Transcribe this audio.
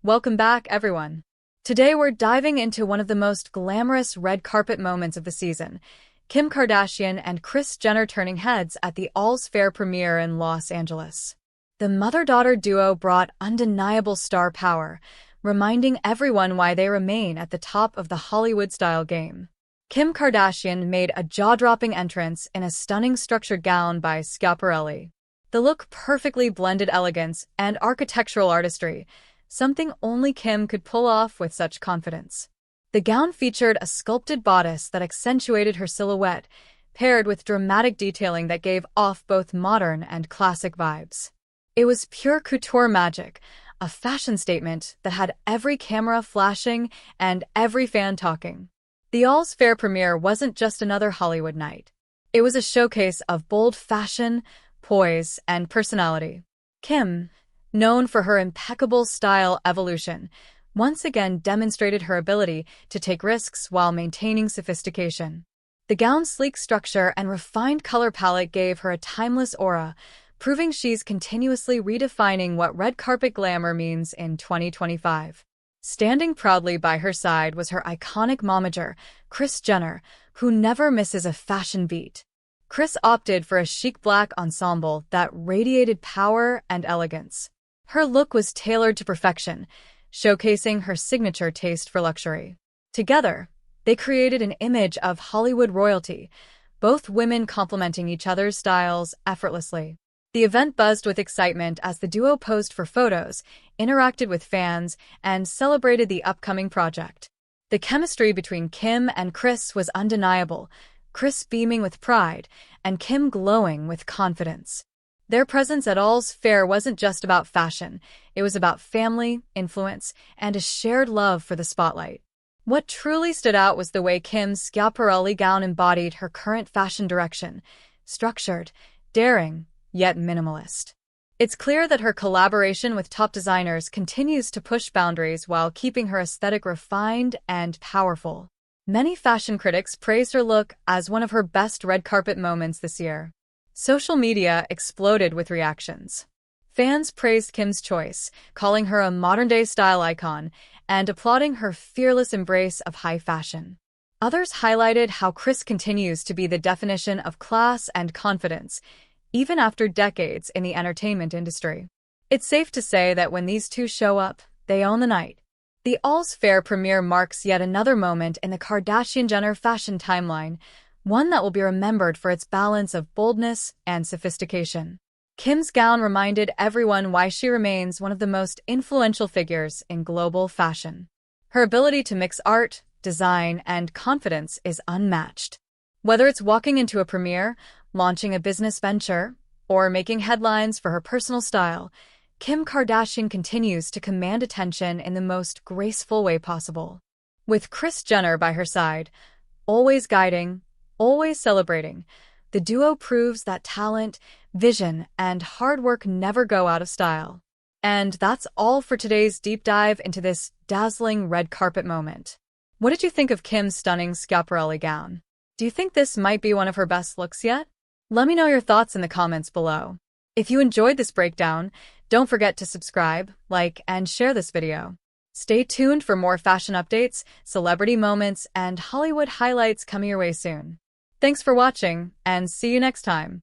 Welcome back, everyone. Today we're diving into one of the most glamorous red carpet moments of the season, Kim Kardashian and Kris Jenner turning heads at the All's Fair premiere in Los Angeles. The mother-daughter duo brought undeniable star power, reminding everyone why they remain at the top of the Hollywood-style game. Kim Kardashian made a jaw-dropping entrance in a stunning structured gown by Schiaparelli. The look perfectly blended elegance and architectural artistry, something only Kim could pull off with such confidence. The gown featured a sculpted bodice that accentuated her silhouette, paired with dramatic detailing that gave off both modern and classic vibes. It was pure couture magic, a fashion statement that had every camera flashing and every fan talking. The All's Fair premiere wasn't just another Hollywood night. It was a showcase of bold fashion, poise, and personality. Kim, known for her impeccable style evolution, once again demonstrated her ability to take risks while maintaining sophistication. The gown's sleek structure and refined color palette gave her a timeless aura, proving she's continuously redefining what red carpet glamour means in 2025. Standing proudly by her side was her iconic momager, Kris Jenner, who never misses a fashion beat. Kris opted for a chic black ensemble that radiated power and elegance. Her look was tailored to perfection, showcasing her signature taste for luxury. Together, they created an image of Hollywood royalty, both women complementing each other's styles effortlessly. The event buzzed with excitement as the duo posed for photos, interacted with fans, and celebrated the upcoming project. The chemistry between Kim and Kris was undeniable, Kris beaming with pride, and Kim glowing with confidence. Their presence at All's Fair wasn't just about fashion, it was about family, influence, and a shared love for the spotlight. What truly stood out was the way Kim's Schiaparelli gown embodied her current fashion direction, structured, daring, yet minimalist. It's clear that her collaboration with top designers continues to push boundaries while keeping her aesthetic refined and powerful. Many fashion critics praised her look as one of her best red carpet moments this year. Social media exploded with reactions. Fans praised Kim's choice, calling her a modern-day style icon and applauding her fearless embrace of high fashion. Others highlighted how Kris continues to be the definition of class and confidence, even after decades in the entertainment industry. It's safe to say that when these two show up, they own the night. The All's Fair premiere marks yet another moment in the Kardashian-Jenner fashion timeline, one that will be remembered for its balance of boldness and sophistication. Kim's gown reminded everyone why she remains one of the most influential figures in global fashion. Her ability to mix art, design, and confidence is unmatched. Whether it's walking into a premiere, launching a business venture, or making headlines for her personal style, Kim Kardashian continues to command attention in the most graceful way possible. With Kris Jenner by her side, always guiding, always celebrating, the duo proves that talent, vision, and hard work never go out of style. And that's all for today's deep dive into this dazzling red carpet moment. What did you think of Kim's stunning Schiaparelli gown? Do you think this might be one of her best looks yet? Let me know your thoughts in the comments below. If you enjoyed this breakdown, don't forget to subscribe, like, and share this video. Stay tuned for more fashion updates, celebrity moments, and Hollywood highlights coming your way soon. Thanks for watching, and see you next time.